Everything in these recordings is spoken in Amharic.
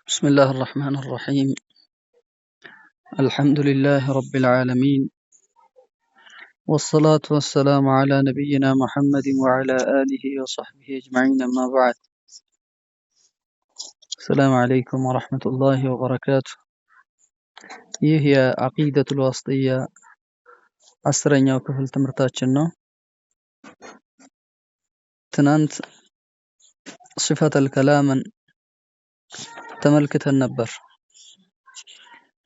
بسم الله الرحمن الرحيم. الحمد لله رب العالمين، والصلاة والسلام على نبينا محمد وعلى آله وصحبه أجمعين، أما بعد. السلام عليكم ورحمة الله وبركاته. هي عقيدة الواسطية عسرين وكفل تمرتاتشنو تنانت صفة الكلام تملكة النبر.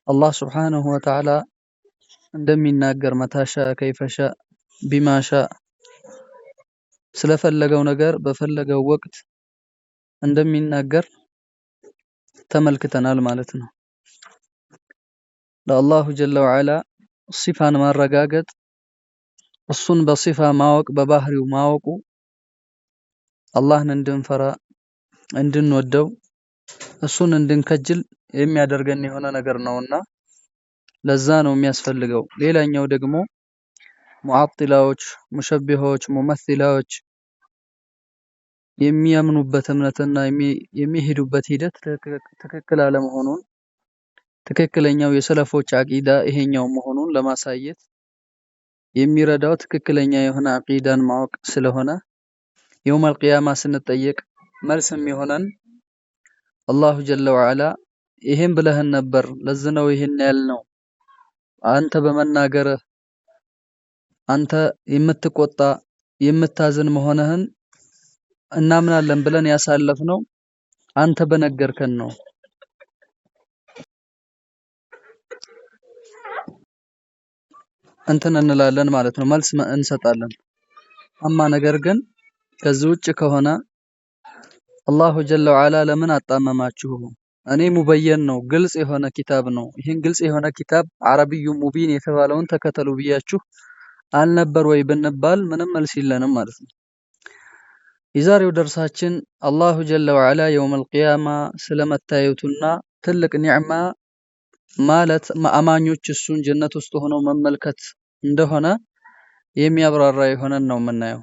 الله سبحانه وتعالى عندما يناقر متى شاء كيف شاء بما شاء ስለፈለገው ነገር በፈለገው ወቅት እንደሚናገር ተመልክተናል ማለት ነው። ለአላሁ ጀለ ወዐላ ሲፋን ማረጋገጥ፣ እሱን በሲፋ ማወቅ፣ በባህሪው ማወቁ አላህን እንድንፈራ እንድንወደው እሱን እንድንከጅል የሚያደርገን የሆነ ነገር ነውና ለዛ ነው የሚያስፈልገው። ሌላኛው ደግሞ ሙዓጢላዎች፣ ሙሸቢሆች፣ ሙመሲላዎች የሚያምኑበት እምነትና የሚሄዱበት ሂደት ትክክል አለመሆኑን ትክክለኛው የሰለፎች አቂዳ ይሄኛው መሆኑን ለማሳየት የሚረዳው ትክክለኛ የሆነ አቂዳን ማወቅ ስለሆነ የውመል ቂያማ ስንጠየቅ መልስም የሆነን አላሁ ጀለ ወዐላ ይሄን ብለህን ነበር፣ ለዝነው ይሄን ያልነው አንተ በመናገርህ አንተ የምትቆጣ የምታዝን መሆንህን እናምናለን ብለን ያሳለፍነው አንተ በነገርከን ነው። እንትን እንላለን ማለት ነው፣ መልስ እንሰጣለን። አማ ነገር ግን ከዚህ ውጭ ከሆነ አላሁ ጀለ ወዐላ ለምን አጣመማችሁ? እኔ ሙበየን ነው፣ ግልጽ የሆነ ኪታብ ነው። ይሄን ግልጽ የሆነ ኪታብ አረብዩ ሙቢን የተባለውን ተከተሉ ብያችሁ አልነበር ወይ ብንባል ምንም መልስ የለንም ማለት ነው። የዛሬው ደርሳችን አላሁ ጀለ ወዐላ የውመል ቂያማ ስለመታየቱና ትልቅ ኒዕማ ማለት አማኞች እሱን ጀነት ውስጥ ሆነው መመልከት እንደሆነ የሚያብራራ የሆነን ነው የምናየው።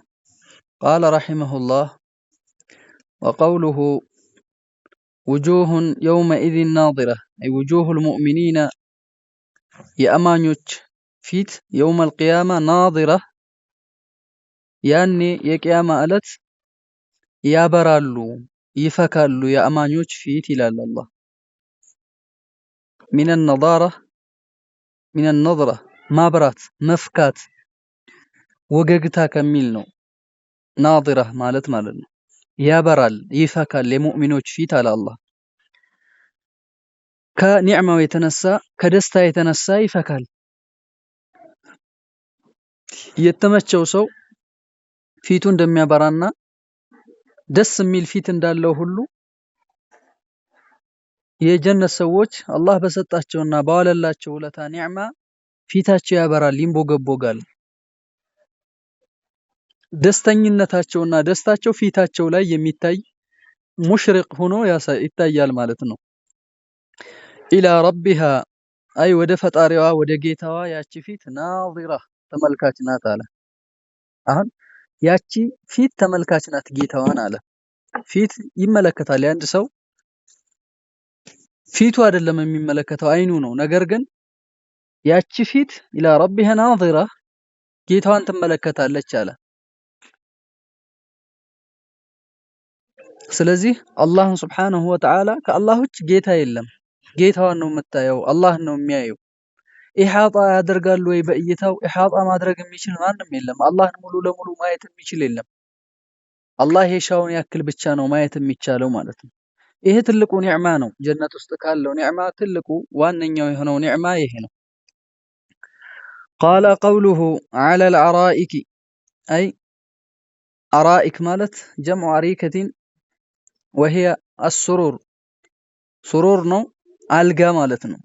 ቃለ ረሒመሁላህ ወቀውሉሁ ውጁሁን የውመኢዚን ናዚራ አይ ውጁሁል ሙእሚኒነ የአማኞች ፊት የውመል ቂያማ ናዚራ ያኔ የቂያማ ዕለት ያበራሉ ይፈካሉ የአማኞች ፊት ይላል አላህ። ሚነ ነዛራ ሚነ ነዝራ ማብራት መፍካት ወገግታ ከሚል ነው ናዚራ ማለት ነው። ያበራል ይፈካል የሙእሚኖች ፊት አለ አላህ። ከኒዕማው የተነሳ ከደስታ የተነሳ ይፈካል። የተመቸው ሰው ፊቱ እንደሚያበራና ደስ የሚል ፊት እንዳለው ሁሉ የጀነት ሰዎች አላህ በሰጣቸውና ባወለላቸው ውለታ ኒዕማ ፊታቸው ያበራል ይንቦገቦጋል። ደስተኝነታቸውና ደስታቸው ፊታቸው ላይ የሚታይ ሙሽሪቅ ሆኖ ይታያል ማለት ነው። ኢላ ረቢሃ አይ ወደ ፈጣሪዋ ወደ ጌታዋ ያቺ ፊት ናዚራ ተመልካች ናት አለ። አሁን ያቺ ፊት ተመልካች ናት ጌታዋን አለ። ፊት ይመለከታል የአንድ ሰው ፊቱ አይደለም የሚመለከተው አይኑ ነው። ነገር ግን ያቺ ፊት ኢላ ረቢሃ ናዚራ ጌታዋን ትመለከታለች አለ። ስለዚህ አላህን ሱብሓነሁ ወተዓላ ከአላህ ውጭ ጌታ የለም። ጌታዋን ነው የምታየው፣ አላህን ነው የሚያየው። ኢሓጣ ያደርጋሉ ወይ በእይታው? ኢሓጣ ማድረግ የሚችል ማንም የለም። አላህን ሙሉ ለሙሉ ማየት የሚችል የለም። አላህ የሻውን ያክል ብቻ ነው ማየት የሚቻለው ማለት ነው። ይሄ ትልቁ ኒዕማ ነው። ጀነት ውስጥ ካለው ኒዕማ ትልቁ ዋነኛው የሆነው ኒዕማ ይሄ ነው። ቃለ ቀውሉሁ ዐለል አራኢክ አይ አራኢክ ማለት ጀምዑ አሪከቲን ወሂየ አስሱሩር ሱሩር ነው አልጋ ማለት ነው።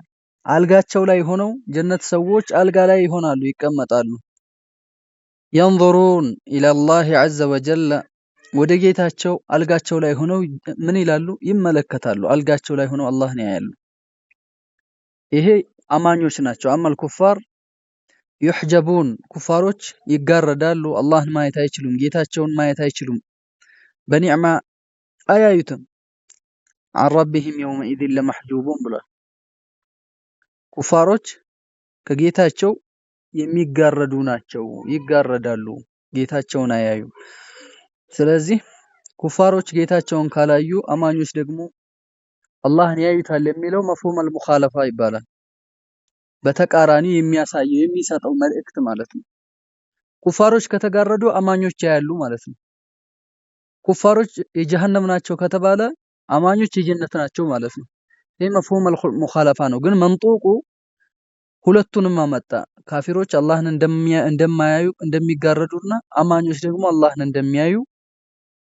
አልጋቸው ላይ ሆነው ጀነት ሰዎች አልጋ ላይ ይሆናሉ ይቀመጣሉ። የንظሩን ኢለላሂ ዐዘ ወጀለ ወደ ጌታቸው አልጋቸው ላይ ሆነው ምን ይላሉ? ይመለከታሉ። አልጋቸው ላይ ሆነው አላህን ያያሉ። ይሄ አማኞች ናቸው። አመል ኩፋር ይሕጀቡን ኩፋሮች ይጋረዳሉ። አላህን ማየት አይችሉም። ጌታቸውን ማየት አይችሉም። በኒዕማ አያዩትም። عن ربهم يومئذ لمحجوبون ብሏል። ኩፋሮች ከጌታቸው የሚጋረዱ ናቸው፣ ይጋረዳሉ፣ ጌታቸውን አያዩ። ስለዚህ ኩፋሮች ጌታቸውን ካላዩ አማኞች ደግሞ አላህን ያዩታል የሚለው መፍሁም አልሙኻለፋ ይባላል። በተቃራኒ የሚያሳየው የሚሰጠው መልእክት ማለት ነው። ኩፋሮች ከተጋረዱ አማኞች ያያሉ ማለት ነው። ኩፋሮች የጀሃነም ናቸው ከተባለ አማኞች የጀነት ናቸው ማለት ነው። ይህ መፍሁም አልሙኻለፋ ነው። ግን መንጡቁ ሁለቱንም አመጣ። ካፊሮች አላህን እንደማያዩ እንደሚጋረዱና አማኞች ደግሞ አላህን እንደሚያዩ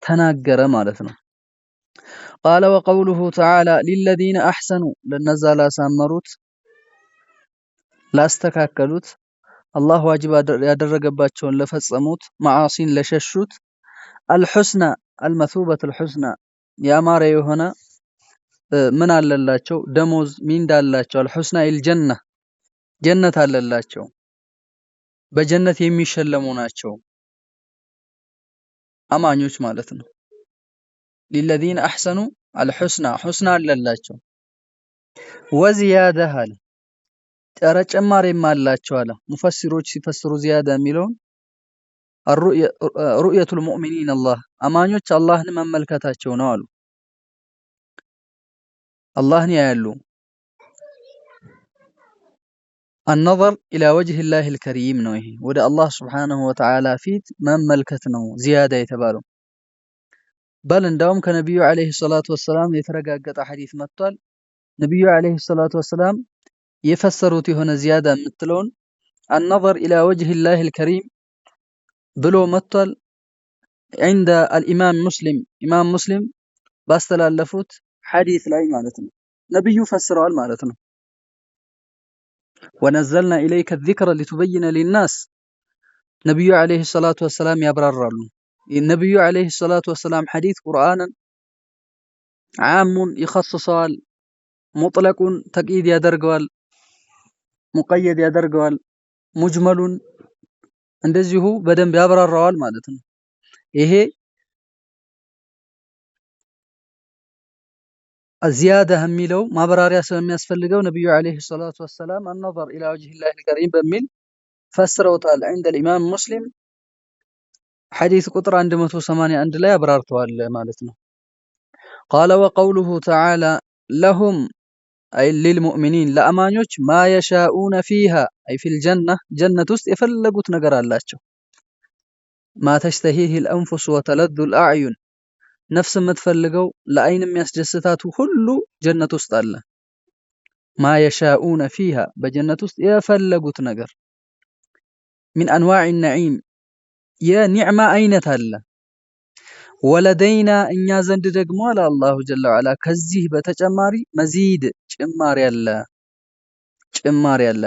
ተናገረ ማለት ነው። ቃለ ወቀውሉሁ ተዓላ ሊለዚነ አሕሰኑ ለነዛ ላሳመሩት ላስተካከሉት አላህ ዋጅብ ያደረገባቸውን ለፈጸሙት መዓሲን ለሸሹት አልሑስና አልመሱበት አልሑስና ያማረ የሆነ ምን አለላቸው ደሞዝ ሚንዳ አላቸው። አልሑስና ኢልጀና ጀነት አለላቸው፣ በጀነት የሚሸለሙ ናቸው አማኞች ማለት ነው። ሊለዚነ አሕሰኑ አልሑስና ሑስና አለላቸው። ወዚያዳ አለ ጨረ ጨማሪም አላቸው አለ። ሙፈሲሮች ሲፈስሩ ዚያዳ የሚለውን ሩእየቱል ሙእሚኒን አላህ አማኞች አላህን መመልከታቸው ነው አሉ። አላህን ያያሉ። النظر إلى وجه الله الكريم ነው። ይሄ ወደ አላህ ስብሓነሁ ወተዓላ ፊት መመልከት ነው ዚያዳ የተባለው። በል እንዳውም ከነቢዩ ዓለይሂ ሰላቱ ወሰላም የተረጋገጠ ሐዲስ መጥቷል። ነቢዩ ዓለይሂ ሰላቱ ወሰላም የፈሰሩት የሆነ ዚያዳ የምትለውን النظر إلى وجه الله الكريم ብሎ መጥቷል። عند الإمام مسلم ኢማም ሙስሊም ባስተላለፉት ሐዲስ ላይ ማለት ነው። ነብዩ ፈስረዋል ማለት ነው። ወነዘልና ኢለይከ الذكر لتبين للناس ነብዩ አለይሂ ሰላቱ ወሰላም ያብራራሉ። የነብዩ አለይሂ ሰላቱ ወሰላም ሐዲስ ቁርአንን ዓሙን ይخصصዋል፣ ሙጥለቁን ተቅይድ ያደርገዋል፣ ሙቀየድ ያደርገዋል፣ ሙጅመሉን እንደዚሁ በደንብ ያብራራዋል ማለት ነው። ይሄ ዚያዳ የሚለው ማብራሪያ ስለሚያስፈልገው ነብዩ አለይሂ ሰላቱ ወሰላም النظر الى وجه الله الكريم በሚል ፈስረውታል። عند الامام مسلم ሐዲስ ቁጥር 181 ላይ አብራርተዋል ማለት ነው። قال وقوله تعالى لهم أي للمؤمنين ለአማኞች ما يشاءون فيها أي في الجنة ጀነት ውስጥ የፈለጉት ነገር አላቸው። ما تشتهيه الأنفس وتلذ الأعين ነፍስ የምትፈልገው ለአይን የሚያስደስታቱ ሁሉ ጀነት ውስጥ አለ። ما يشاءون فيها በጀነት ውስጥ የፈለጉት ነገር من أنواع النعيم የኒዕማ አይነት አለ። ወለደይና እኛ ዘንድ ደግሞ አለ አላሁ ጀለ ወዐላ ከዚህ በተጨማሪ መዚድ ጭማሪ አለ።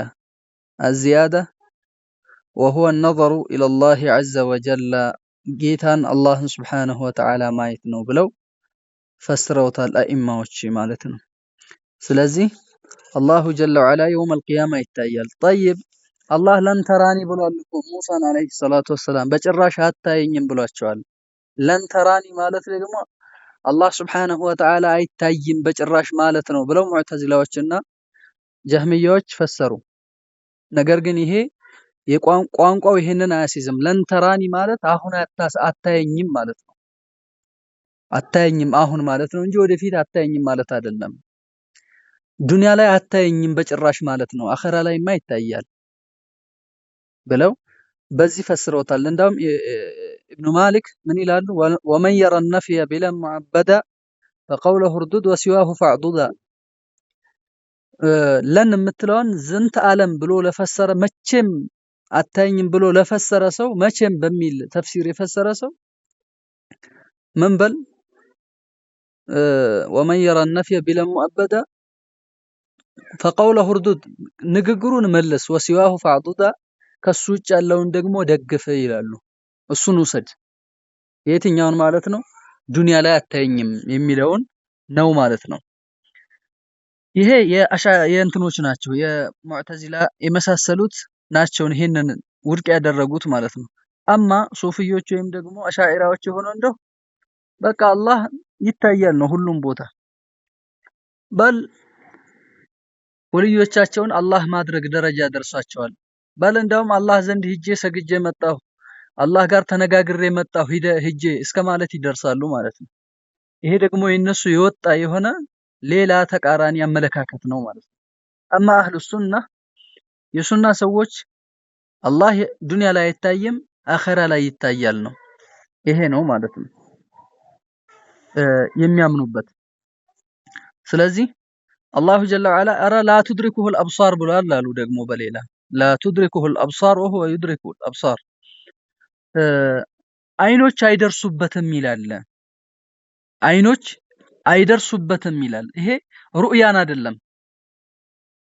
الزيادة وهو النظر إلى الله عز وجل ጌታን አላህን ስብሓነሁ ወተዓላ ማየት ነው ብለው ፈስረውታል አኢማዎች ማለት ነው። ስለዚህ አላሁ ጀለ ወዐላ የውመል ቂያማ ይታያል። ጠይብ አላህ ለን ተራኒ ብሏል እኮ ሙሳን አለይሂ ሰላቱ ወሰላም በጭራሽ አታየኝም ብሏቸዋል። ለን ተራኒ ማለት ደግሞ አላህ ስብሓነሁ ወተዓላ አይታይም በጭራሽ ማለት ነው ብለው ሙዕተዚላዎችና ጀህሚያዎች ፈሰሩ። ነገር ግን ይሄ የቋንቋው ይሄንን አያሲዝም። ለን ተራኒ ማለት አሁን አታየኝም ማለት ነው። አታየኝም አሁን ማለት ነው እንጂ ወደፊት አታየኝም ማለት አይደለም። ዱንያ ላይ አታየኝም በጭራሽ ማለት ነው። አኺራ ላይማ ይታያል ብለው በዚህ ፈስረውታል። እንዳውም ኢብኑ ማሊክ ምን ይላሉ? ወመን የረ ነፍየ ቢለን ሙዐበዳ ፈቀውለሁ እርዱድ ወሲዋሁ ፈዕዱዳ ለን የምትለውን ዝንተ ዓለም ብሎ ለፈሰረ መቼም አታየኝም ብሎ ለፈሰረ ሰው መቼም በሚል ተፍሲር የፈሰረ ሰው ምን በል ወመን የረ ነፍየ ቢለን ሙዐበዳ ፈቀውለሁ እርዱድ ንግግሩን መልስ፣ ወሲዋሁ ፈዕዱዳ ከሱ ውጭ ያለውን ደግሞ ደግፍ ይላሉ። እሱን ውሰድ። የትኛውን ማለት ነው? ዱንያ ላይ አታየኝም የሚለውን ነው ማለት ነው። ይሄ የእንትኖች ናቸው የሙዕተዚላ የመሳሰሉት ናቸው ይሄንን ውድቅ ያደረጉት ማለት ነው። አማ ሱፊዮች ወይም ደግሞ አሻዒራዎች የሆነው እንደው በቃ አላህ ይታያል ነው ሁሉም ቦታ በል ወልዮቻቸውን አላህ ማድረግ ደረጃ ደርሷቸዋል። በል እንደውም አላህ ዘንድ ሂጄ ሰግጄ መጣሁ፣ አላህ ጋር ተነጋግሬ መጣሁ ሂጄ እስከ ማለት ይደርሳሉ ማለት ነው። ይሄ ደግሞ የነሱ የወጣ የሆነ ሌላ ተቃራኒ አመለካከት ነው ማለት ነው። አማ አህሉ ሱና የሱና ሰዎች አላህ ዱንያ ላይ አይታይም አኺራ ላይ ይታያል ነው። ይሄ ነው ማለት ነው የሚያምኑበት። ስለዚህ አላሁ ጀለ ወዐላ አረ ላ ቱድሪኩሁል አብሳር ብሏል አሉ ደግሞ በሌላ ላ ቱድሪኩሁል አብሳር ወሁወ ዩድሪኩል አብሳር አይኖች አይደርሱበትም ይላል። አይኖች አይደርሱበትም ይላል። ይሄ ሩእያን አይደለም።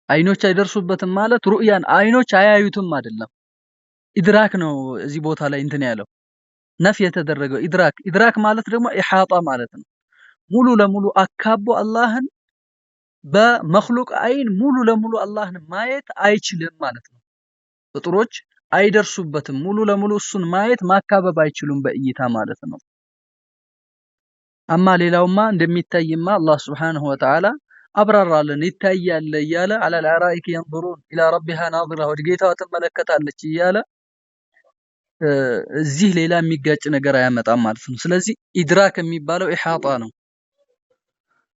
አይኖች አይደርሱበትም ማለት ሩእያን አይኖች አያዩትም አይደለም። ኢድራክ ነው እዚህ ቦታ ላይ እንትን ያለው ነፍ የተደረገው ኢድራክ ማለት ደግሞ ኢሓጣ ማለት ነው። ሙሉ ለሙሉ አካቦ አላህን በመክሉቅ አይን ሙሉ ለሙሉ አላህን ማየት አይችልም ማለት ነው። ፍጡሮች አይደርሱበትም ሙሉ ለሙሉ እሱን ማየት ማካበብ አይችሉም በእይታ ማለት ነው። አማ ሌላውማ እንደሚታይማ አላህ ሱብሓነሁ ወተዓላ አብራራለን ይታያል እያለ አለል አራኢክ የንظሩን ኢላ ረቢሃ ናዚራ ወደ ጌታዋ ትመለከታለች እያለ እዚህ ሌላ የሚጋጭ ነገር አያመጣም ማለት ነው። ስለዚህ ኢድራክ የሚባለው ኢሓጣ ነው።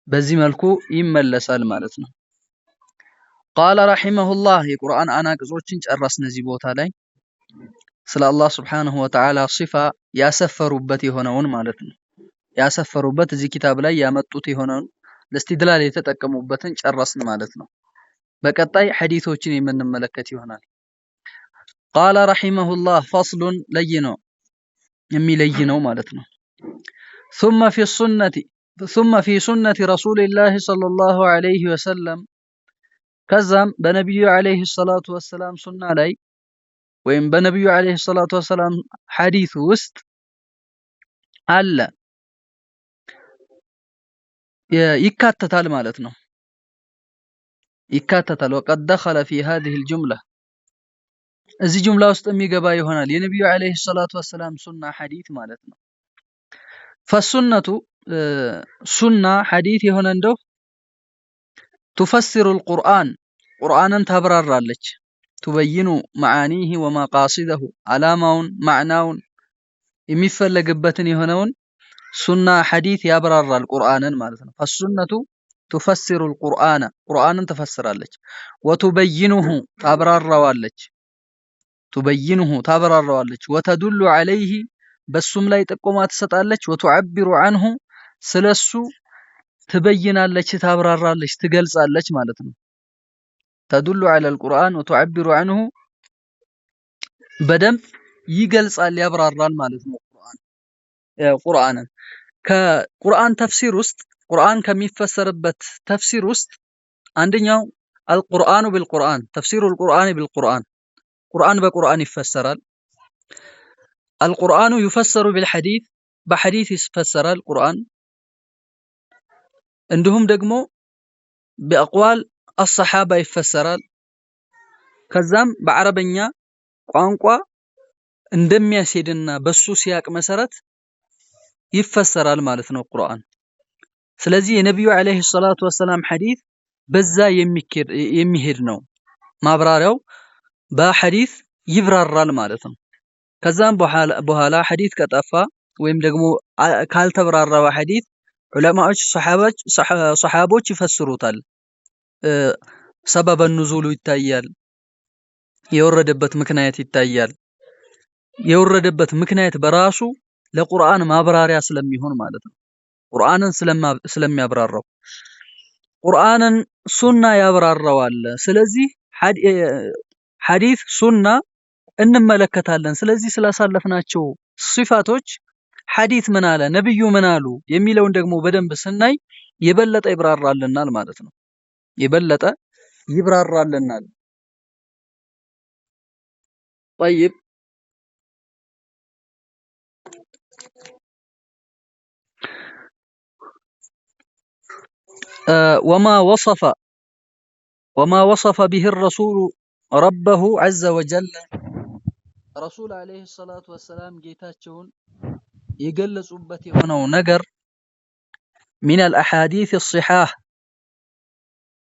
በዚህ መልኩ ይመለሳል ማለት ነው። ቃለ ረሒመሁላህ የቁርአን አናቅጾችን ጨረስን። እዚህ ቦታ ላይ ስለ አላህ ሱብሓነሁ ወተዓላ ሲፋ ያሰፈሩበት የሆነውን ማለት ነው ያሰፈሩበት እዚህ ኪታብ ላይ ያመጡት የሆነውን ለእስትድላል የተጠቀሙበትን ጨረስን ማለት ነው። በቀጣይ ሐዲሶችን የምንመለከት ይሆናል። ቃለ ረሒመሁላህ ፈስሉን ለይነው የሚለይ ነው ማለት ነው። ثم في سنة رسول الله صلى الله عليه وسلم ከዛም በነብዩ አለይሂ ሰላቱ ወሰላም ሱና ላይ ወይም በነብዩ አለይሂ ሰላቱ ወሰላም ሐዲስ ውስጥ አለ ይካተታል ማለት ነው። ይካተታል وقد دخل في هذه الجملة እዚህ ጁምላ ውስጥ የሚገባ ይሆናል የነብዩ አለይሂ ሰላቱ ወሰላም ሱና ሐዲስ ማለት ነው። فالسنة ሱና ሐዲስ የሆነ እንደው تفسر القرآن ቁርአንን ታብራራለች تبين معانيه ومقاصده ዓላማውን ማዕናውን የሚፈለግበትን የሆነውን ሱና ሐዲስ ያብራራል ቁርአንን ማለት ነው። فالسنة تفسر القرآن ቁርአንን ትፈስራለች وتبينه ታብራራዋለች ታብራራዋለች وتدل عليه በሱም ላይ ጥቆማ ትሰጣለች وتعبر عنه ስለሱ ትበይናለች ታብራራለች ትገልጻለች ማለት ነው። تدل على القرآن وتعبر عنه በደንብ ይገልጻል ያብራራል ማለት ነው። ቁርአንን ከቁርአን ተፍሲር ውስጥ ቁርአን ከሚፈሰርበት ተፍሲር ውስጥ አንደኛው አልቁርአኑ ቢልቁርአን ተፍሲሩ አልቁርአን ቢልቁርአን ቁርአን በቁርአን ይፈሰራል። አልቁርአኑ ይፈሰሩ ቢልሐዲስ በሐዲስ ይፈሰራል ቁርአን። እንዲሁም ደግሞ በአቅዋል አሰሓባ ይፈሰራል። ከዛም በአረበኛ ቋንቋ እንደሚያስሄድና በሱ ሲያቅ መሰረት ይፈሰራል ማለት ነው ቁርአን። ስለዚህ የነብዩ አለይሂ ሰላቱ ወሰላም ሐዲስ በዛ የሚሄድ ነው። ማብራሪያው በሐዲስ ይብራራል ማለት ነው። ከዛም በኋላ ሐዲስ ከጠፋ ወይም ደግሞ ካልተብራራው ሐዲስ ዑለማዎች ሰሃቦች ይፈስሩታል። ሰበበ ኑዙሉ ይታያል። የወረደበት ምክንያት ይታያል። የወረደበት ምክንያት በራሱ ለቁርአን ማብራሪያ ስለሚሆን ማለት ነው። ቁርአንን ስለሚያብራራው ቁርአንን ሱና ያብራራዋል። ስለዚህ ሐዲስ ሱና እንመለከታለን። ስለዚህ ስላሳለፍናቸው ሲፋቶች ሐዲስ ምን አለ ነብዩ ምን አሉ የሚለውን ደግሞ በደንብ ስናይ የበለጠ ይብራራልናል ማለት ነው። የበለጠ ይብራራልናል። طيب وما وصف به الرسول ربه عز وجل رسول عليه الصلاة والسلام ጌታቸውን የገለጹበት የሆነው ነገር من الأحاديث الصحاح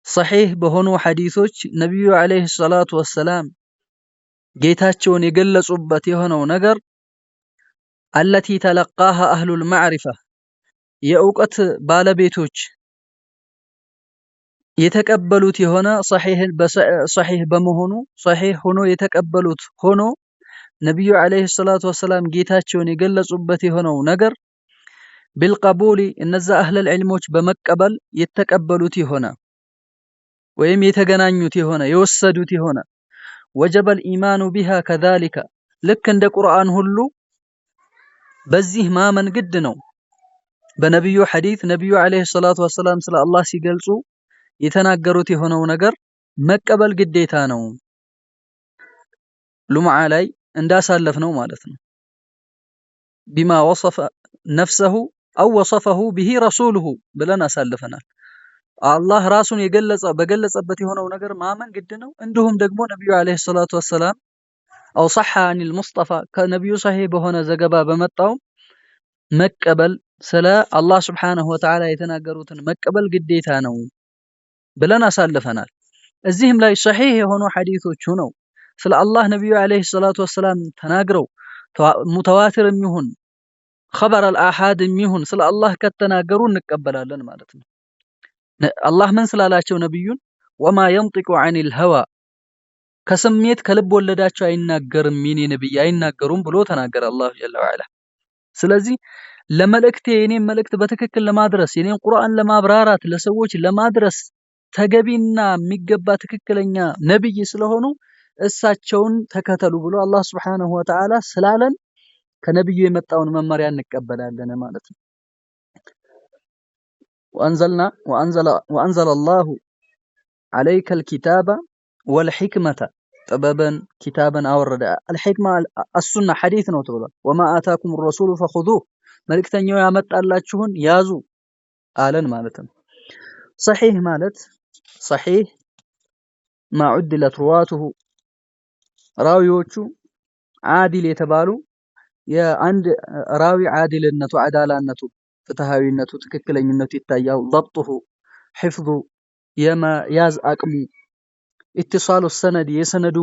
ሰሒህ በሆኑ ሐዲሶች ነቢዩ ዓለይሂ ሰላቱ ወሰላም ጌታቸውን የገለጹበት የሆነው ነገር አለቲ ተለቃሃ አህሉል ማዕሪፋ የእውቀት ባለቤቶች የተቀበሉት የሆነ ሰሒህ በመሆኑ ሰሒህ ሆኖ የተቀበሉት ሆኖ ነቢዩ ዓለይሂ ሰላቱ ወሰላም ጌታቸውን የገለጹበት የሆነው ነገር ቢልቀቡሊ እነዛ አህለል ዒልሞች በመቀበል የተቀበሉት የሆነ ወይም የተገናኙት የሆነ የወሰዱት የሆነ ወጀበል ኢማኑ ቢሃ ከዛሊከ ልክ እንደ ቁርአን ሁሉ በዚህ ማመን ግድ ነው። በነቢዩ ሐዲት ነቢዩ ዓለይሂ ሰላቱ ወሰላም ስለ አላህ ሲገልጹ የተናገሩት የሆነው ነገር መቀበል ግዴታ ነው። ሉምዓ ላይ እንዳሳለፍ ነው ማለት ነው። ቢማ ወሰፈ ነፍሰሁ አው ወሰፈሁ ቢሂ ረሱሉሁ ብለን አሳልፈናል። አላህ ራሱን በገለጸበት የሆነው ነገር ማመን ግድ ነው። እንዲሁም ደግሞ ነቢዩ ዓለይሂ ሰላቱ ወሰላም አው ሰሐ አኒል ሙስጠፋ ከነቢዩ ሰሒህ በሆነ ዘገባ በመጣው መቀበል ስለ አላህ ስብሓነሁ ወተዓላ የተናገሩትን መቀበል ግዴታ ነው ብለን አሳልፈናል። እዚህም ላይ ሰሒህ የሆኑ ሐዲሶቹ ነው ስለ አላህ ነቢዩ ዓለይሂ ሰላቱ ወሰላም ተናግረው ሙተዋቲር የሚሆን ኸበር አልአሓድ የሚሆን ስለ አላህ ከተናገሩ እንቀበላለን ማለት ነው። አላህ ምን ስላላቸው ነቢዩን ወማ የንጢቁ ዐኒል ሀዋ ከስሜት ከልብ ወለዳቸው አይናገርም የኔ ነብይ አይናገሩም ብሎ ተናገረ አላሁ ጀለ ወዐላ። ስለዚህ ለመልእክቴ የኔን መልእክት በትክክል ለማድረስ የኔን ቁርአን ለማብራራት ለሰዎች ለማድረስ ተገቢና የሚገባ ትክክለኛ ነብይ ስለሆኑ እሳቸውን ተከተሉ ብሎ አላህ ሱብሓነሁ ወተዓላ ስላለን ከነብዩ የመጣውን መመሪያ እንቀበላለን ማለት ነው። ወአንዘለ አላሁ ዐለይከል ኪታበ ወልሒክመተ ጥበብን ኪታብን አወረደ። አልሒክማ አሱና ሐዲት ነው ተብሏል። ወማ አታኩም ረሱሉ ፈኹዙህ መልእክተኛው ያመጣላችሁን ያዙ አለን ማለት ነው። ሰሒህ ማለት ሰሒህ ማ ዑድለት ሩዋቱሁ ራዊዎቹ ዓዲል የተባሉ የአንድ ራዊ ዓዲልነቱ ዓዳላነቱ ፍትሃዊነቱ ትክክለኝነቱ ይታያል። ضبطه حفظ የመያዝ አቅሙ ኢትሳሉ ሰነድ የሰነዱ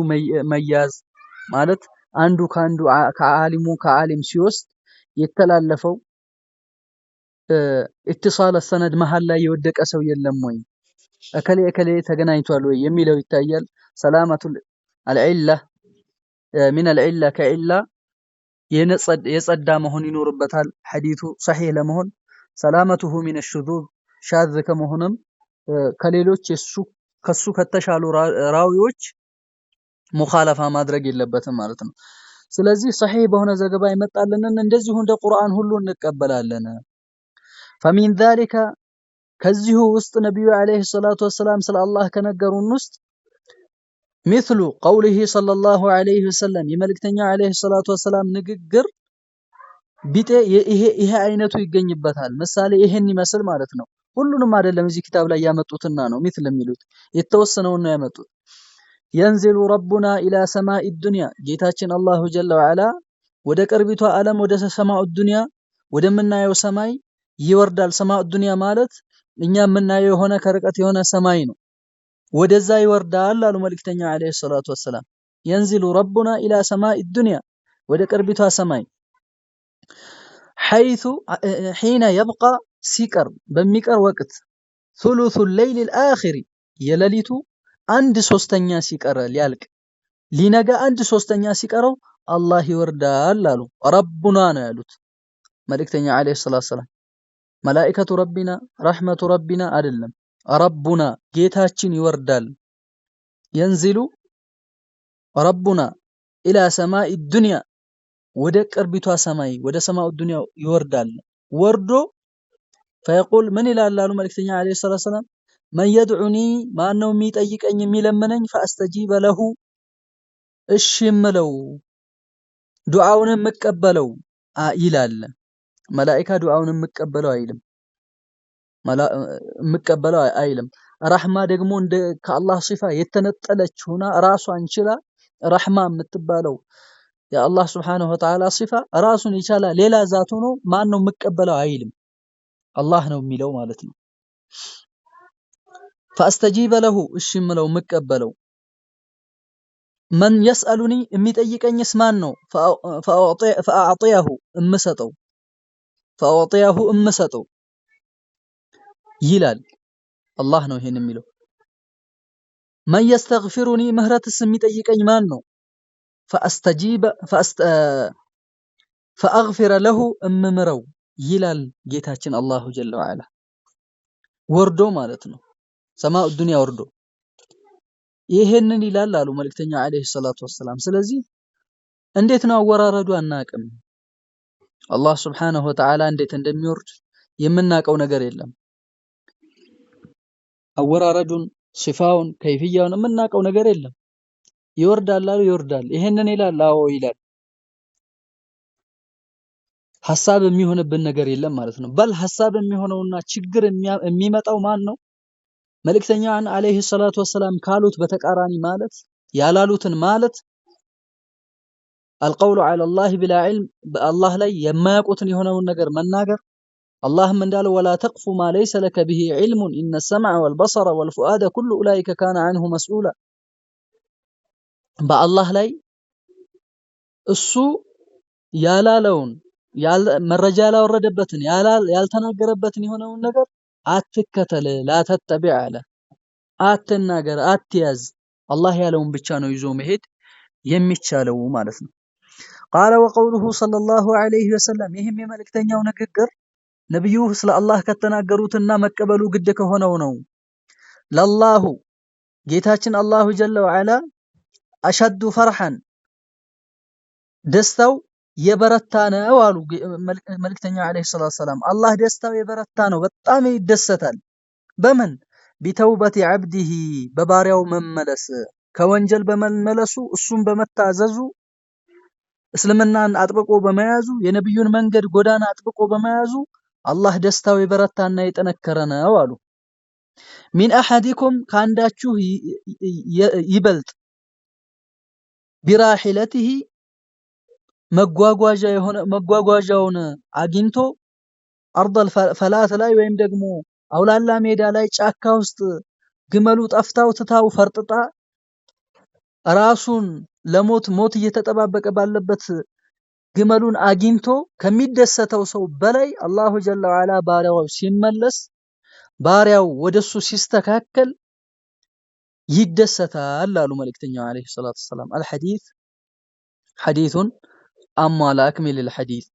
መያዝ ማለት አንዱ ካንዱ ከዓሊም ሲወስድ የተላለፈው ኢትሳል ሰነድ መሃል ላይ የወደቀ ሰው የለም ወይ እከሌ ተገናኝቷል ወይ የሚለው ይታያል። ሰላመቱል አልዒላ ሚን አልዒላ ከዒላ የጸዳ መሆን ይኖርበታል። ሐዲቱ ሰሒህ ለመሆን ሰላመቱሁ ሚን አሽዙዝ ሻዝ ከመሆንም ከሌሎች ከሱ ከተሻሉ ራዊዎች ሙኻለፋ ማድረግ የለበትም ማለት ነው። ስለዚህ ሰሒህ በሆነ ዘገባ ይመጣልንን እንደዚሁ እንደ ቁርአን ሁሉ እንቀበላለን። ፈሚን ዛሊከ ከዚሁ ውስጥ ነቢዩ ዓለይሂ ሰላቱ ወሰላም ስለ አላህ ከነገሩን ውስጥ ሚስሉ ቀውሊሂ ሰለላሁ ዐለይሂ ወሰለም የመልእክተኛው ዓለይሂ ሰላቱ ወሰላም ንግግር ቢጤ ይሄ አይነቱ ይገኝበታል። ምሳሌ ይሄን ይመስል ማለት ነው። ሁሉንም አይደለም እዚህ ኪታብ ላይ ያመጡትና ነው ሚስል የሚሉት የተወሰነውን ነው ያመጡት። የንዚሉ ረቡና ኢላ ሰማኢ ዱንያ ጌታችን አላሁ ጀለ ወዐላ ወደ ቅርቢቷ ዓለም ወደ ሰማኡ ዱንያ ወደምናየው ሰማይ ይወርዳል። ሰማኡ ዱንያ ማለት እኛ የምናየው የሆነ ከርቀት የሆነ ሰማይ ነው። ወደዛ ይወርዳል አሉ መልእክተኛው ዓለይሂ ሰላቱ ወሰላም። የንዚሉ ረቡና ኢላ ሰማኢ ዱንያ ወደ ቅርቢቷ ሰማይ ሐይቱ ሒነ የብቃ ሲቀር በሚቀር ወቅት ሱሉሱ ሌይሊል አኺሪ የሌሊቱ 1/3 ሲቀር ሊያልቅ ሊነጋ 1/3 ሲቀረው አላህ ይወርዳል አሉ። ረቡና ነው ያሉት መልእክተኛ ዓለይሂ ሰላቱ ወሰላም። መላኢከቱ ረቢና ረሕመቱ ረቢና አይደለም፣ ረቡና ጌታችን ይወርዳል። የንዚሉ ረቡና ኢላ ሰማኢ ዱንያ ወደ ቅርቢቷ ሰማይ ወደ ሰማኡ ዱንያ ይወርዳል። ወርዶ ፈየቁል ምን ይላል አሉ መልእክተኛ ዓለይሂ ሰላቱ ወሰላም መን የድዑኒ ማነው የሚጠይቀኝ የሚለምነኝ ፈአስተጂበ ለሁ እሺ የምለው ዱዓውን የምቀበለው ይላል። መላኢካ ዱዓውን የምቀበለው አይልም አይልም። ረሕማ ደግሞ እንደ ከአላህ ሲፋ የተነጠለች ሆና ራሷን ችላ ረሕማ የምትባለው የአላህ ስብሓነሁ ወተዓላ ሲፋ ራሱን የቻለ ሌላ ዛት ሆኖ ማን ነው የምቀበለው አይልም። አላህ ነው የሚለው ማለት ነው። فأستجيب له الشملو مكبلو من يسألني የሚጠይቀኝ ማን ነው فأعطيه እምሰጠው فأعطيه እምሰጠው ይላል አላህ ነው ይሄን የሚለው من يستغفرني ምህረትስ የሚጠይቀኝ ማን ነው فأغفر له እምምረው ይላል ጌታችን አላሁ ጀለ ወዐላ ወርዶ ማለት ነው ሰማኡ ዱንያ ወርዶ ይሄንን ይላል አሉ መልእክተኛው አለይሂ ሰላቱ ወሰለም ስለዚህ እንዴት ነው አወራረዱ አናቅም አላህ Subhanahu Wa Ta'ala እንዴት እንደሚወርድ የምናቀው ነገር የለም አወራረዱን ሲፋውን ከይፍያውን የምናቀው ነገር የለም ይወርዳል አሉ ይወርዳል ይሄንን ይላል አዎ ይላል ሐሳብ የሚሆንብን ነገር የለም ማለት ነው በል ሐሳብ የሚሆነውና ችግር የሚመጣው ማን ነው መልእክተኛው አለይሂ ሰላቱ ወሰለም ካሉት በተቃራኒ ማለት ያላሉትን ማለት القول على الله بلا علم الله ላይ የማያውቁትን የሆነውን ነገር መናገር اللهم እንዳለ ولا تقف ما ليس لك به علم إن السمع والبصر والفؤاد كل أولئك كان عنه مسؤولا በአላህ ላይ እሱ ያላለውን መረጃ ያላወረደበትን ያልተናገረበትን የሆነውን ነገር አትከተል لا تتبع አለ አትናገር አትያዝ አላህ ያለውን ብቻ ነው ይዞ መሄድ የሚቻለው ማለት ነው قال وقوله صلى الله عليه وسلم ይህም የመልእክተኛው ንግግር ነብዩ ስለ አላህ ከተናገሩትና መቀበሉ ግድ ከሆነው ነው ለላሁ ጌታችን አላሁ ጀለ ወዐላ አሸዱ ፈርሐን ደስታው የበረታ ነው አሉ መልእክተኛው አለይሂ ሰላቱ ሰላም አላህ ደስታው የበረታ ነው በጣም ይደሰታል በምን ቢተውበት عبده በባሪያው መመለስ ከወንጀል በመመለሱ እሱም በመታዘዙ እስልምናን አጥብቆ በመያዙ የነብዩን መንገድ ጎዳና አጥብቆ በመያዙ አላህ ደስታው የበረታና የጠነከረ ነው አሉ ሚን አሐዲኩም ካንዳችሁ ይበልጥ ቢራሂለቲሂ መጓጓዣ የሆነ መጓጓዣውን አግኝቶ አርضል ፈላት ላይ ወይም ደግሞ አውላላ ሜዳ ላይ ጫካ ውስጥ ግመሉ ጠፍታው ትታው ፈርጥጣ ራሱን ለሞት ሞት እየተጠባበቀ ባለበት ግመሉን አግኝቶ ከሚደሰተው ሰው በላይ አላሁ ጀለ ወዐላ ባሪያው ሲመለስ ባሪያው ወደሱ ሲስተካከል ይደሰታል አሉ መልእክተኛው አለይሂ ሰላቱ ሰላም الحديث حديث اما لا اكمل الحديث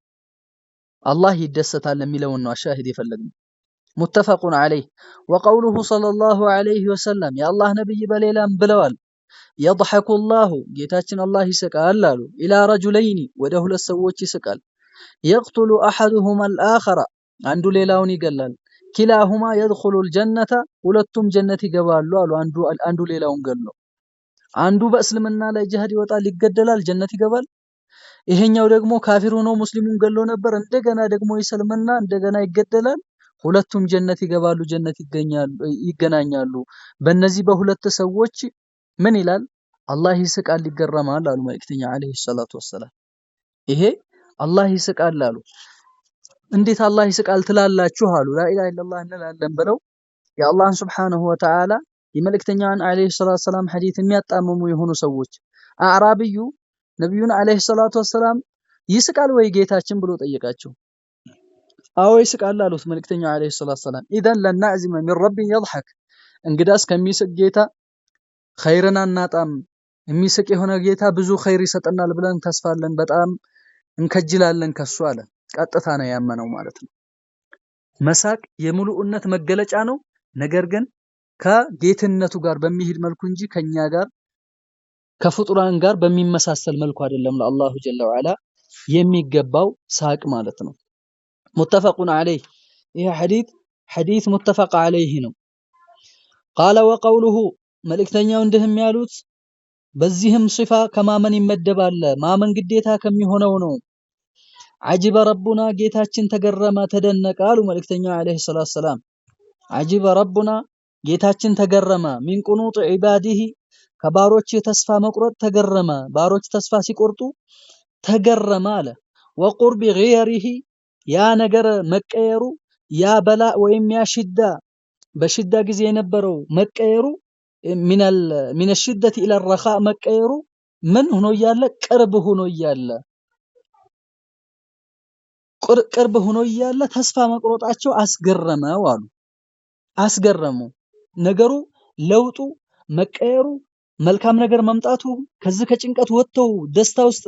الله ይደሰታል የሚለውን ነው አሻሂድ የፈለግነው متفق عليه وقوله صلى الله عليه وسلم يا الله نبي በሌላም ብለዋል يضحك الله ጌታችን አላህ ይስቃል አሉ الى رجلين ወደ ሁለት ሰዎች ይስቃል يقتل احدهما الاخر አንዱ ሌላውን ይገላል كلاهما يدخل الجنه ሁለቱም ጀነት ይገባሉ አሉ አንዱ ሌላውን ገሎ አንዱ በእስልምና ላይ ጂሃድ ይወጣል ይገደላል ጀነት ይገባል ይሄኛው ደግሞ ካፊር ሆኖ ሙስሊሙን ገሎ ነበር እንደገና ደግሞ ይሰልምና እንደገና ይገደላል ሁለቱም ጀነት ይገባሉ ጀነት ይገናኛሉ በእነዚህ በሁለት ሰዎች ምን ይላል አላህ ይስቃል ይገረማል አሉ መልእክተኛ አለይሂ ሰላቱ ወሰለም ይሄ አላህ ይስቃል አሉ እንዴት አላህ ይስቃል ትላላችሁ አሉ ላኢላሃ ኢላላህ እንላለን ብለው የአላህን Subhanahu Wa Ta'ala የመልእክተኛን አለይሂ ሰላቱ ሰላም ሐዲስ የሚያጣምሙ የሆኑ ሰዎች አዕራቢዩ ነብዩን አለይሂ ሰላቱ ወሰለም ይስቃል ወይ ጌታችን ብሎ ጠየቃቸው አዎ ይስቃል አሉት መልእክተኛው አለይሂ ሰላቱ ሰላም ኢደን ለናዕዚመ ሚን ረቢ يضحك እንግዳስ ከሚስቅ ጌታ ኸይርን አናጣም የሚስቅ የሆነ ጌታ ብዙ ኸይር ይሰጠናል ብለን ተስፋለን በጣም እንከጅላለን ከሱ አለ ቀጥታ ነው ያመነው ማለት ነው መሳቅ የሙሉእነት መገለጫ ነው ነገር ግን ከጌትነቱ ጋር በሚሄድ መልኩ እንጂ ከኛ ጋር ከፍጡራን ጋር በሚመሳሰል መልኩ አይደለም ለአላሁ ጀለ ወዐላ የሚገባው ሳቅ ማለት ነው متفقون عليه ይሄ ሐዲስ متفق عليه ነው قال وقوله መልእክተኛው እንደህም ያሉት በዚህም ሲፋ ከማመን ይመደባል ማመን ግዴታ ከሚሆነው ነው عجب ربنا ጌታችን ተገረመ ተደነቀ አሉ መልእክተኛው አለይሂ ሰላቱ ሰላም عجب ربنا ጌታችን ተገረመ ሚን ቁኑጥ ዒባዲሂ ከባሮች ተስፋ መቁረጥ ተገረመ ባሮች ተስፋ ሲቆርጡ ተገረመ አለ وقرب غيره ያ ነገር መቀየሩ ያ በላ ወይም ያ ሽዳ በሽዳ ጊዜ የነበረው መቀየሩ ሚነ ሽደት ኢለ ረኻ መቀየሩ ምን ሆኖ እያለ ቅርብ ሆኖ እያለ ተስፋ መቁረጣቸው አስገረመው አሉ። አስገረሙ ነገሩ ለውጡ መቀየሩ መልካም ነገር መምጣቱ ከዚህ ከጭንቀት ወጥተው ደስታ ውስጥ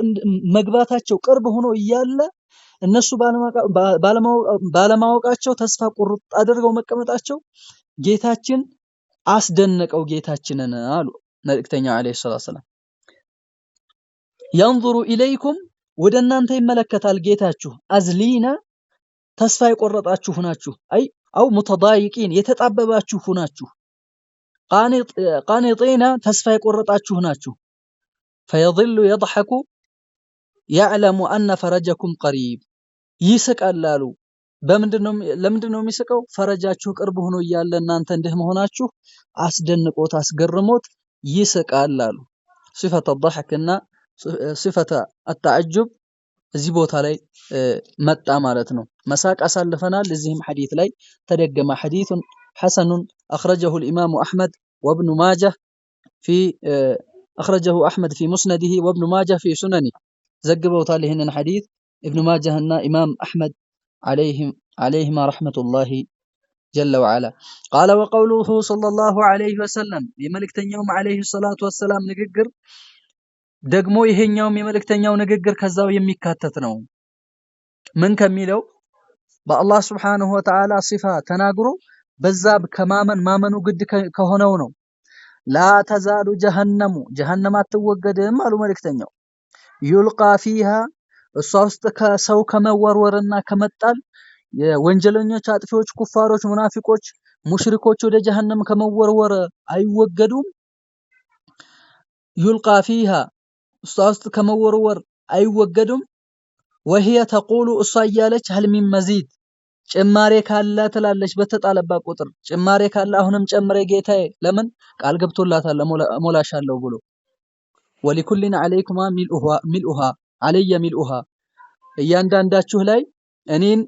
መግባታቸው ቅርብ ሆኖ እያለ እነሱ ባለማወቃቸው ተስፋ ቁርጥ አድርገው መቀመጣቸው ጌታችን አስደነቀው ጌታችንን አሉ መልእክተኛው አለይሂ ሰላቱ ሰላም። ينظر إليكم ወደ እናንተ ይመለከታል ጌታችሁ አዝሊና ተስፋ የቆረጣችሁ ሁናችሁ አይ አው ሙተዳይቂን የተጣበባችሁ ሁናችሁ ቃኒጢና ተስፋ የቆረጣችሁ ናችሁ فيظل يضحك يعلم أن فرجكم قريب ይስቃላሉ ለምንድነው የሚስቀው ፈረጃችሁ ቅርብ ሆኖ እያለ እናንተ እንዲህ መሆናችሁ አስደንቆት አስገርሞት ይስቃላሉ صفة الضحك እና صفة التعجب እዚህ ቦታ ላይ መጣ ማለት ነው መሳቅ አሳልፈናል እዚህም ሐዲስ ላይ ተደገመ ሐዲስ حسن أخرجه الإمام أحمد وابن ماجه في أخرجه أحمد في مسنده وابن ماجه في سننه زقبوا تالهن الحديث ابن ماجه أن إمام أحمد عليهما رحمة الله جل وعلا قال وقوله صلى الله عليه وسلم يملك تنيوم عليه الصلاة والسلام نققر دقمو يهن يوم يملك تنيوم نققر كذاو يميكاتت نو من كميلو بالله سبحانه وتعالى صفة تناقرو በዛብ ከማመን ማመኑ ግድ ከሆነው ነው ላ ተዛሉ ጀሃነም አትወገድም አሉ መልእክተኛው ይልቃ ፊሃ እሷ ውስጥ ከሰው ከመወርወርና ከመጣል የወንጀለኞች አጥፊዎች ኩፋሮች ሙናፊቆች ሙሽሪኮች ወደ ጀሃነም ከመወርወር አይወገዱም ይልቃ ፊሃ እሷ ውስጥ ከመወርወር አይወገዱም وهي تقول እሷ እያለች هل من مزيد ጭማሬ ካለ ትላለች በተጣለባት ቁጥር ጭማሬ ካለ አሁንም ጨምሬ ጌታዬ ለምን ቃል ገብቶላታል ሞላሻለሁ ብሎ ወሊኩልን አለይኩማ ሚልኡሃ አለየ ሚልኡሃ እያንዳንዳችሁ ላይ እኔን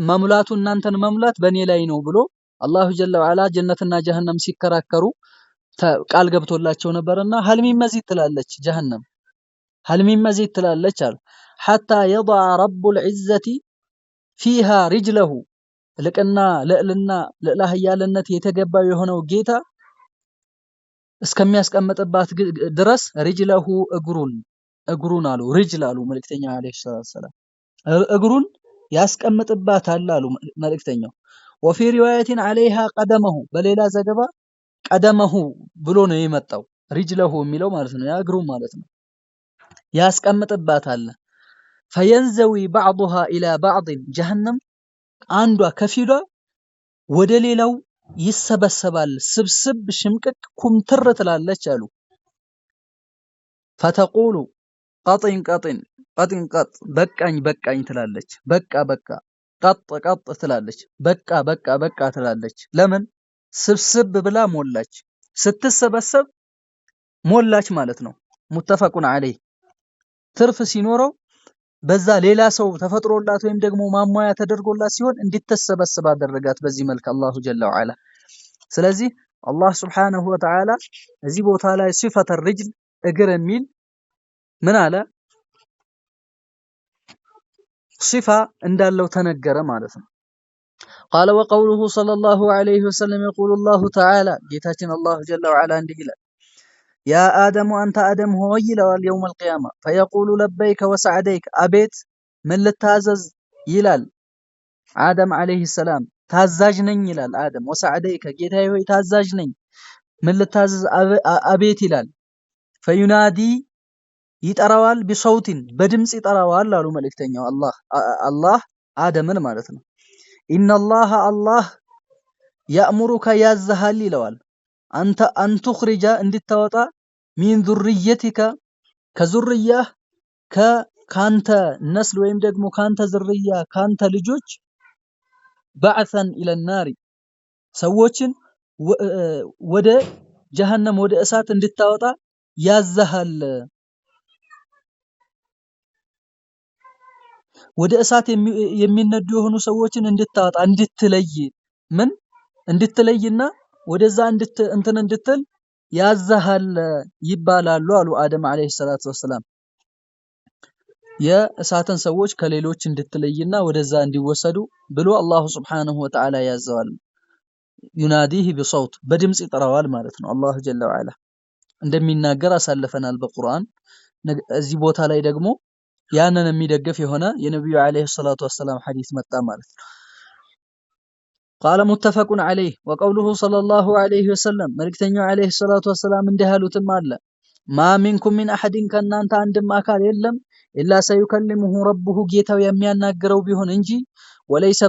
መሙላቱ እናንተን መሙላት በእኔ ላይ ነው ብሎ አላሁ ጀለ ወዐላ ጀነትና ጀሃነም ሲከራከሩ ቃል ገብቶላቸው ነበርና ሀልሚ መዚድ ትላለች ጀሃነም ሀልሚ መዚድ ትላለች አሉ حتى يضع رب العزة فيها رجله لقنا لأله يالنت يتقبى يهونو جيتا እስከሚያስቀምጥባት ድረስ رجله እግሩን አሉ رجل አሉ መልእክተኛው አለይሂ ሰላም እግሩን ያስቀምጥባታል አሉ መልእክተኛው وفي روايه عليها قدمه በሌላ ዘገባ ቀደመሁ ብሎ ነው የመጣው رجله የሚለው ማለት ነው ያ እግሩ ማለት ነው ያስቀምጥባታል فينزوي بعضها الى بعض جهنم አንዷ ከፊሏ ወደ ሌላው ይሰበሰባል ስብስብ ሽምቅቅ ኩምትር ትላለች አሉ فتقول قط በቃኝ ትላለች በቃ ቀጥ ትላለች በቃ ትላለች ለምን ስብስብ ብላ ሞላች ስትሰበሰብ ሞላች ማለት ነው ሙተፈቁን አለይ ትርፍ ሲኖረው በዛ ሌላ ሰው ተፈጥሮላት ወይም ደግሞ ማሟያ ተደርጎላት ሲሆን እንድትሰበሰብ አደረጋት በዚህ መልኩ አላሁ ጀለ ወዐላ ስለዚህ አላህ Subhanahu Wa Ta'ala እዚህ ቦታ ላይ ሲፈተ الرجل እግር የሚል ምን አለ ሲፋ እንዳለው ተነገረ ማለት ነው قال وقوله صلى الله عليه وسلم يقول الله تعالى ጌታችን አላሁ ጀለ ወዐላ እንዲህ ይላል يا آدم أنت آدم هو يلال يوم القيامة فيقول لبيك وسعديك أبيت من للتازز يلال آدم عليه السلام تازجنين يلال آدم وسعديك جيتاي هو تازجنين من للتازز أبيت يلال فينادي يتروال بصوت بدمس يتروال لالو ملكتين الله آدم مالتنا إن الله يأمرك يا الزهال يلال أن تخرج اندتوطا من ذريتك كذريه كانت نسل ወይም ደግሞ ካንተ ዝርያ ካንተ ልጆች بعثا الى النار ሰዎችን ወደ ጀሃነም ወደ እሳት እንድታወጣ ያዘሃል ወደ እሳት የሚነዱ የሆኑ ሰዎችን እንድታወጣ እንድትለይ ምን እንድትለይና ወደዛ እንድትል ያዛሃል ይባላሉ አሉ አደም አለይሂ ሰላቱ ወሰለም። የእሳትን ሰዎች ከሌሎች እንድትለይና ወደዛ እንዲወሰዱ ብሎ አላሁ ሱብሓነሁ ወተዓላ ያዘዋል። ዩናዲህ ቢሰውት በድምጽ ይጠራዋል ማለት ነው። አላሁ ጀለ ወዐላ እንደሚናገር አሳልፈናል በቁርአን። እዚህ ቦታ ላይ ደግሞ ያንን የሚደግፍ የሆነ የነብዩ አለይሂ ሰላቱ ወሰለም ሐዲስ መጣ ማለት ነው። قال متفق عليه وقوله صلى الله عليه وسلم መልእክተኛው አለይሂ ሰላቱ ወሰለም እንዲህ ያሉትም አለ ማ ሚንኩም ሚን አሐድን ከናንተ አንድም አካል የለም ኢላ ሰዩከልሙሁ ረቡሁ ጌታው የሚያናግረው ቢሆን እንጂ ወለይሰ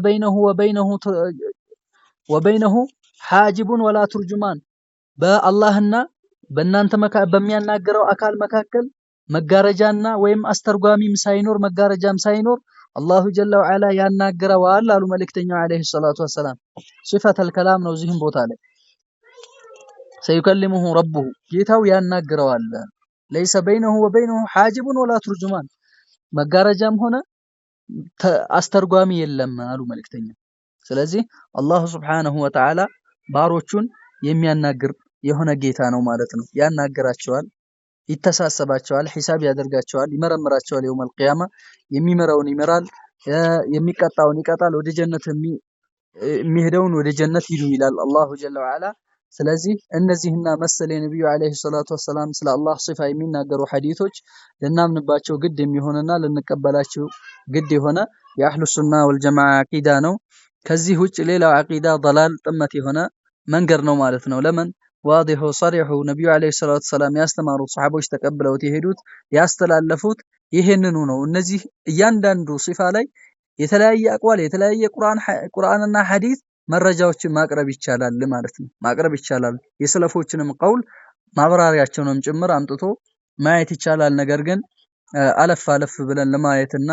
ወበይነሁ ሓጅቡን ወላ ቱርጁማን በአላህና በእናንተ በሚያናግረው አካል መካከል መጋረጃና ወይም አስተርጓሚም ሳይኖር መጋረጃም ሳይኖር አላሁ ጀለ ወዐላ ያናግረዋል አሉ መልእክተኛው አለይሂ ሰላቱ ወሰላም። ሲፈተል ከላም ነው እዚህም ቦታ ላይ ሰዩከልሙሁ ረቡሁ ጌታው ያናግረዋል። ለይሰ በይነሁ ወበይነሁ ሓጅቡን ወላ ቱርጁማን መጋረጃም ሆነ አስተርጓሚ የለም አሉ መልእክተኛው። ስለዚህ አላሁ ሱብሓነሁ ወተዓላ ባሮቹን የሚያናግር የሆነ ጌታ ነው ማለት ነው። ያናግራቸዋል፣ ይተሳሰባቸዋል፣ ሒሳብ ያደርጋቸዋል፣ ይመረምራቸዋል። የውመል ቂያማ የሚመራውን ይመራል፣ የሚቀጣውን ይቀጣል፣ ወደ ጀነት የሚሄደውን ወደ ጀነት ሂዱ ይላል አላሁ ጀለ ወዐላ። ስለዚህ እነዚህና መሰል የነብዩ አለይሂ ሰላቱ ወሰላም ስለ አላህ ሲፋ የሚናገሩ ሐዲሶች ልናምንባቸው ግድ የሚሆንና ልንቀበላቸው ግድ የሆነ የአህሉ ሱና ወልጀማዓ አቂዳ ነው። ከዚህ ውጭ ሌላው አቂዳ ضلال ጥመት የሆነ መንገድ ነው ማለት ነው። ለምን ዋዲሁ ሰሪሑ ነብዩ አለይሂ ሰላቱ ወሰላም ያስተማሩት ሰሃቦች ተቀብለውት የሄዱት ያስተላለፉት ይሄንኑ ነው። እነዚህ እያንዳንዱ ሲፋ ላይ የተለያየ አቅዋል የተለያየ ቁርአንና ሐዲስ መረጃዎችን ማቅረብ ይቻላል ማለት ነው። ማቅረብ ይቻላል። የሰለፎችንም ቀውል ማብራሪያቸውንም ጭምር አምጥቶ ማየት ይቻላል። ነገር ግን አለፍ ብለን ለማየትና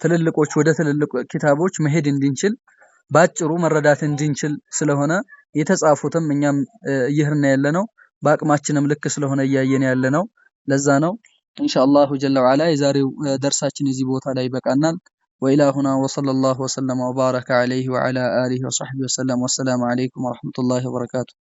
ትልልቆች ወደ ትልልቅ ኪታቦች መሄድ እንድንችል ባጭሩ መረዳት እንድንችል ስለሆነ የተጻፉትም እኛም ይህርና ያለነው በአቅማችንም ልክ ስለሆነ እያየን ያለነው ለዛ ነው። ኢንሻአላሁ ጀለ ወዐላ የዛሬው ደርሳችን እዚህ ቦታ ላይ ይበቃናል። وإلى هنا وصلى الله وسلم وبارك عليه وعلى آله وصحبه وسلم والسلام عليكم ورحمة الله وبركاته.